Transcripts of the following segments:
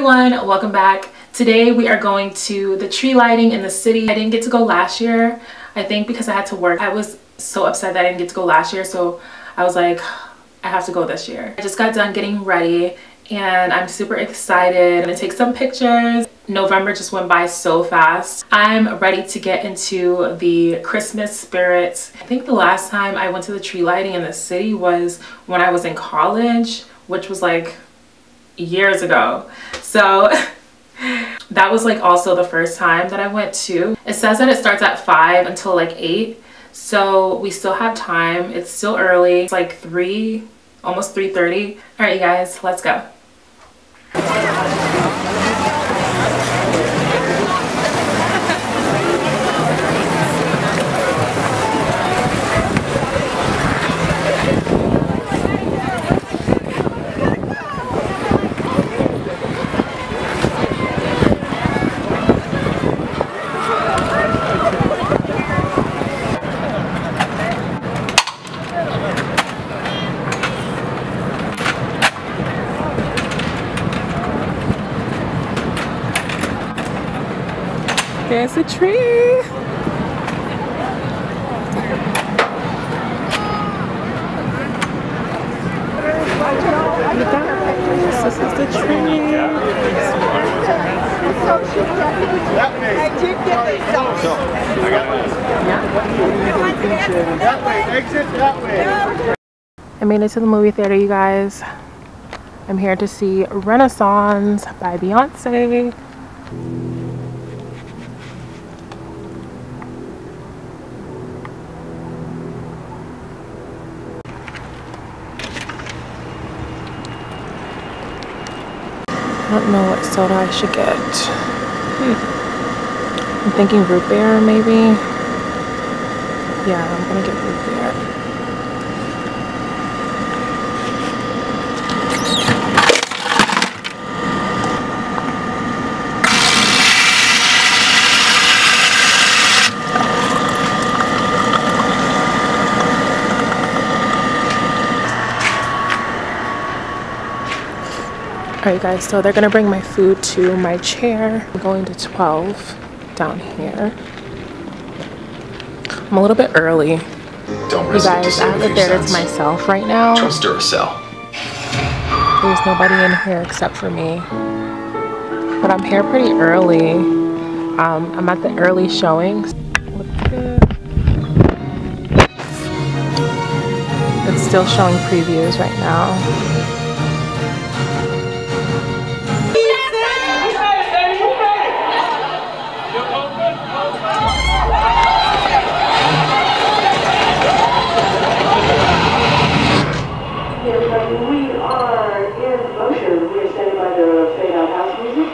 everyone, welcome back. Today we are going to the tree lighting in the city. I didn't get to go last year, I think because I had to work. I was so upset that I didn't get to go last year, so I was like, I have to go this year. I just got done getting ready and I'm super excited. I'm gonna take some pictures. November just went by so fast. I'm ready to get into the Christmas spirit. I think the last time I went to the tree lighting in the city was when I was in college, which was like years ago. So that was like also the first time that I went to. It says that it starts at 5 until like 8, so we still have time. It's still early. It's like 3, almost 3:30. All right, you guys, let's go. There's a tree. This is the tree. I made it to the movie theater, you guys. I'm here to see Renaissance by Beyonce. I don't know what soda I should get. I'm thinking root beer, maybe. Yeah, I'm gonna get root beer. Alright guys, so they're gonna bring my food to my chair. I'm going to 12 down here. I'm a little bit early. Don't you guys, I have the theater to myself right now. Trust Duracell. There's nobody in here except for me. But I'm here pretty early. I'm at the early showings. It's still showing previews right now. We are in motion. We are standing by the fade out house music.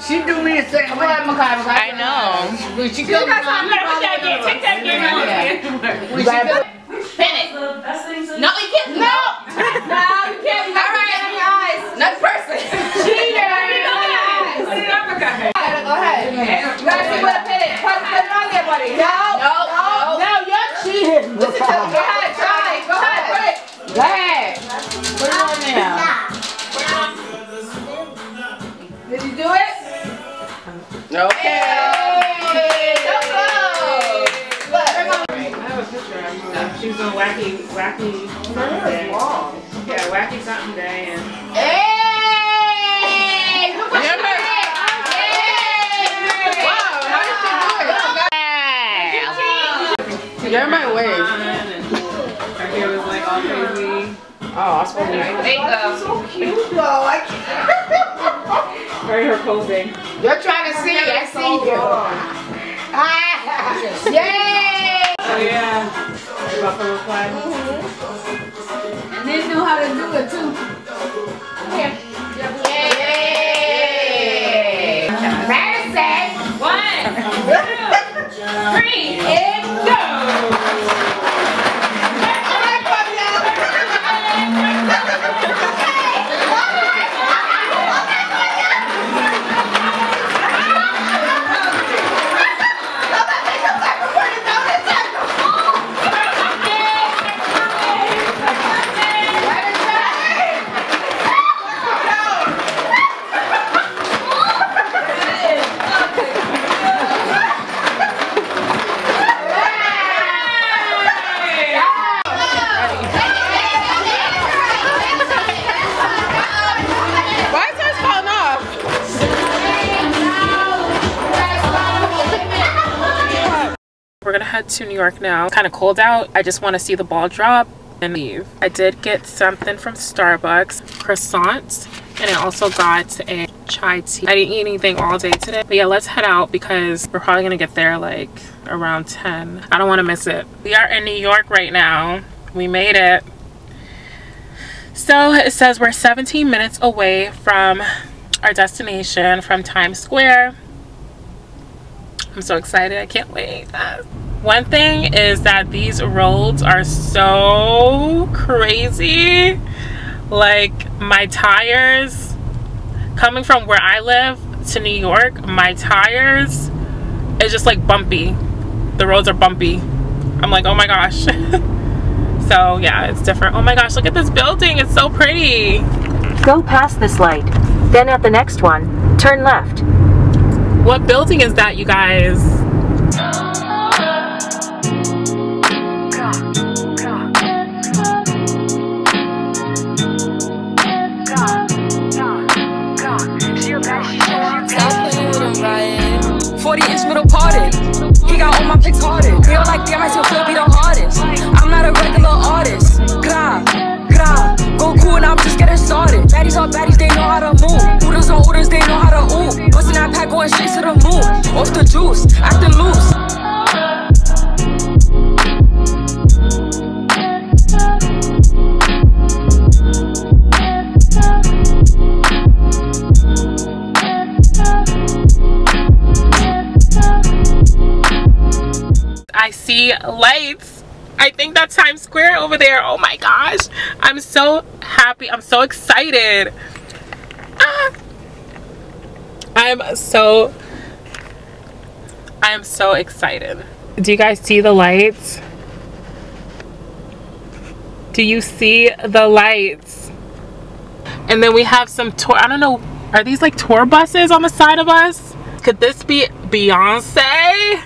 She do me the same way. I know. When she comes around, Take that game out. Pin it. No, you can't. No. No, you can't. All right. Next person. Cheater. Go ahead. You gotta see what pin it. Put it on there, buddy. No, you're cheating. Listen to me. Go ahead, try. Go ahead, put it. Go ahead. Put it on there. Did you do it? Okay. She's on wacky day. Yeah, wacky something day. And Hey! Look what she did! Wow, how did she do it? You're my way. Her hair was like all crazy. Oh, I was supposed to be makeup. so cute though. I can't. Very her posing. You're trying to see. I see you. Yay! Oh yeah. Buffalo flag. And they know how to do it too. Yay! Madison! 1, 2, 3, and go! We're gonna head to New York now. Kind of cold out. I just want to see the ball drop and leave. I did get something from Starbucks, croissants, and I also got a chai tea. I didn't eat anything all day today, but yeah, let's head out because we're probably gonna get there like around 10. I don't want to miss it. We are in New York right now. We made it. So it says we're 17 minutes away from our destination, from Times Square. I'm so excited. I can't wait. One thing is that these roads are so crazy. Like my tires, coming from where I live to New York, my tires is just like bumpy. The roads are bumpy. I'm like, oh my gosh. So yeah, it's different. Oh my gosh, look at this building. It's so pretty. Go past this light. Then at the next one, turn left. What building is that, you guys? Stop playing with him, Ryan. 40-inch middle parted. He got all my pics carded. They all like, damn, I still feel be the hardest. I'm not a regular artist. Gra, gra. Go cool and I'm just getting started. Baddies are baddies, they know how to move. Hooters are hooters, they know how to ooh. Bustin' that pack, going straight to the moon. Off the juice, acting loose. I see lights. I think that's Times Square over there. Oh my gosh. I'm so happy. I'm so excited. I'm so excited. Do you guys see the lights? Do you see the lights? And then we have some tour, I don't know, are these like tour buses on the side of us? Could this be Beyonce?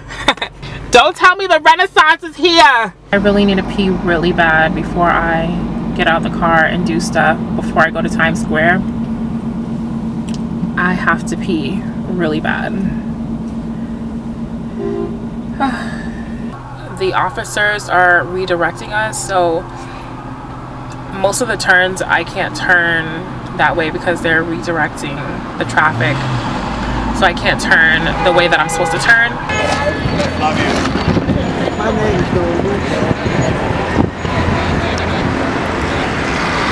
Don't tell me the Renaissance is here. I really need to pee really bad before I get out of the car and do stuff before I go to Times Square. I have to pee really bad. The officers are redirecting us, so most of the turns I can't turn that way because they're redirecting the traffic. So I can't turn the way that I'm supposed to turn. Love you. My name is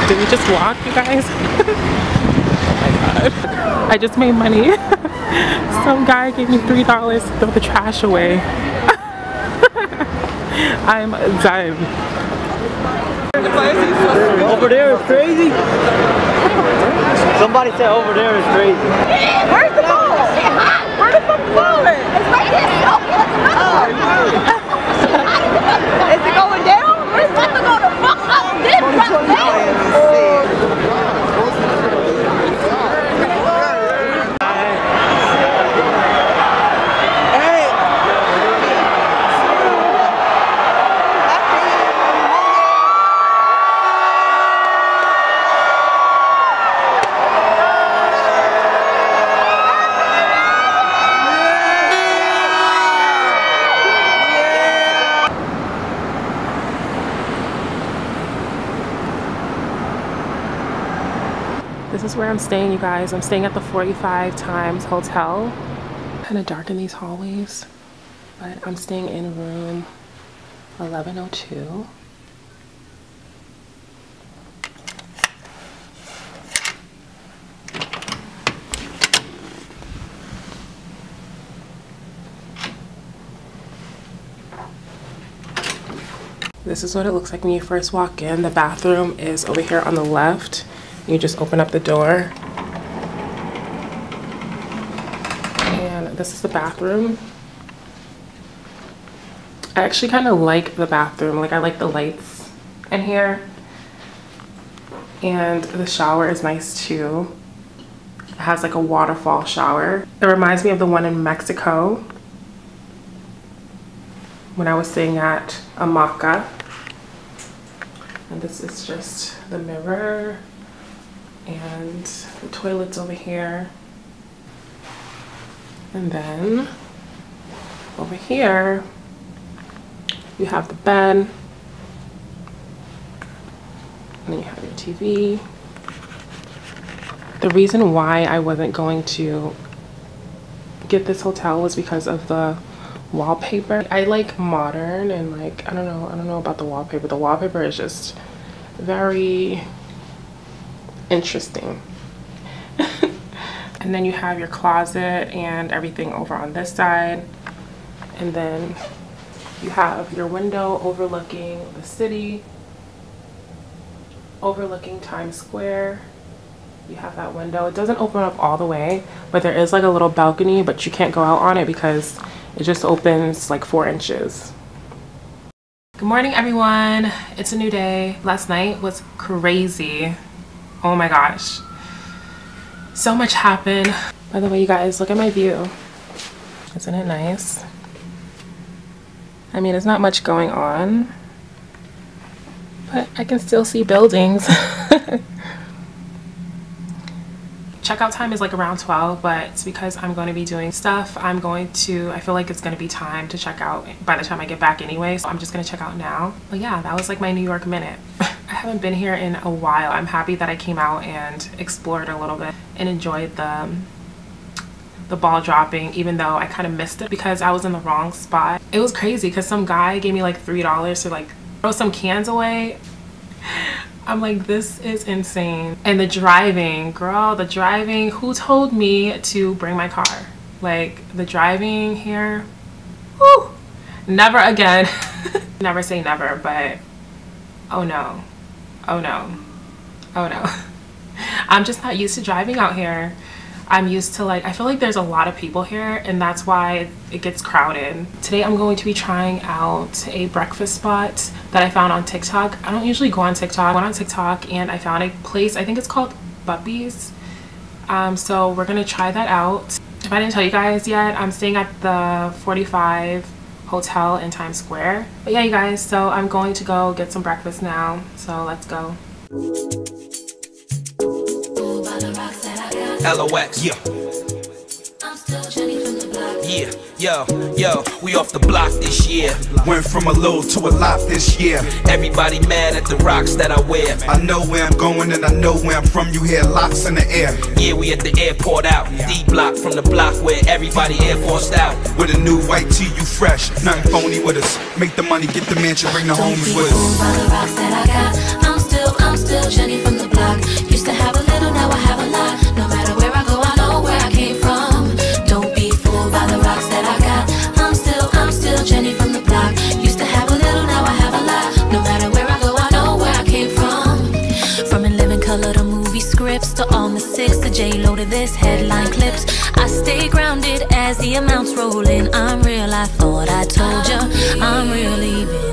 Did we just walk, you guys? Oh my god. god. I just made money. Some guy gave me $3 to throw the trash away. I'm done. Over there is crazy. Somebody said over there is crazy. Where's the ball? Where the fuck ball at? It's right here. Is it going down? It's about to go the fuck up. This right there. This is where I'm staying, you guys. I'm staying at the 45 Times Hotel. Kind of dark in these hallways, but I'm staying in room 1102. This is what it looks like when you first walk in. The bathroom is over here on the left. You just open up the door. And this is the bathroom. I actually kind of like the bathroom. Like, I like the lights in here. And the shower is nice too. It has like a waterfall shower. It reminds me of the one in Mexico when I was staying at Amaca. And this is just the mirror. And the toilet's over here. And then over here, you have the bed. And then you have your TV. The reason why I wasn't going to get this hotel was because of the wallpaper. I like modern and like, I don't know about the wallpaper. The wallpaper is just very interesting. And then you have your closet and everything over on this side. And then you have your window overlooking the city, overlooking Times Square. You have that window. It doesn't open up all the way, but there is like a little balcony, but you can't go out on it because it just opens like 4 inches. Good morning, everyone. It's a new day. Last night was crazy. Oh my gosh. So much happened. By the way, you guys, look at my view. Isn't it nice? I mean, it's not much going on, but I can still see buildings. Checkout time is like around 12, but it's because I'm going to be doing stuff. I feel like it's going to be time to check out by the time I get back anyway, so I'm just going to check out now. But yeah, that was like my New York minute. I haven't been here in a while. I'm happy that I came out and explored a little bit and enjoyed the ball dropping, even though I kind of missed it because I was in the wrong spot. It was crazy because some guy gave me like $3 to like throw some cans away. I'm like, this is insane. And the driving, girl, the driving, who told me to bring my car? Like, the driving here, whew, never again. Never say never, but oh no, oh no, oh no. I'm just not used to driving out here. I'm used to like, I feel like there's a lot of people here and that's why it gets crowded. Today I'm going to be trying out a breakfast spot that I found on TikTok. I don't usually go on TikTok. I went on TikTok and I found a place, I think it's called Buppies. So we're gonna try that out. If I didn't tell you guys yet, I'm staying at the 45 Hotel in Times Square. But yeah, you guys, so I'm going to go get some breakfast now. So let's go. LOX, yeah. Yeah, yo, we off the block this year. Went from a little to a lot this year. Everybody mad at the rocks that I wear. I know where I'm going and I know where I'm from. You hear locks in the air. Yeah, we at the airport out. D-block from the block where everybody Air Forced out. With a new white tee, you fresh. Nothing phony with us. Make the money, get the mansion, bring the homies with us. By the rocks that I got. I'm still Jenny from the block. Used to have a little, now I have a lot. No matter where all of the movie scripts, to all the six, to J-Lo, to this headline clips. I stay grounded as the amounts roll in. I'm real, I thought I told ya, I'm really big.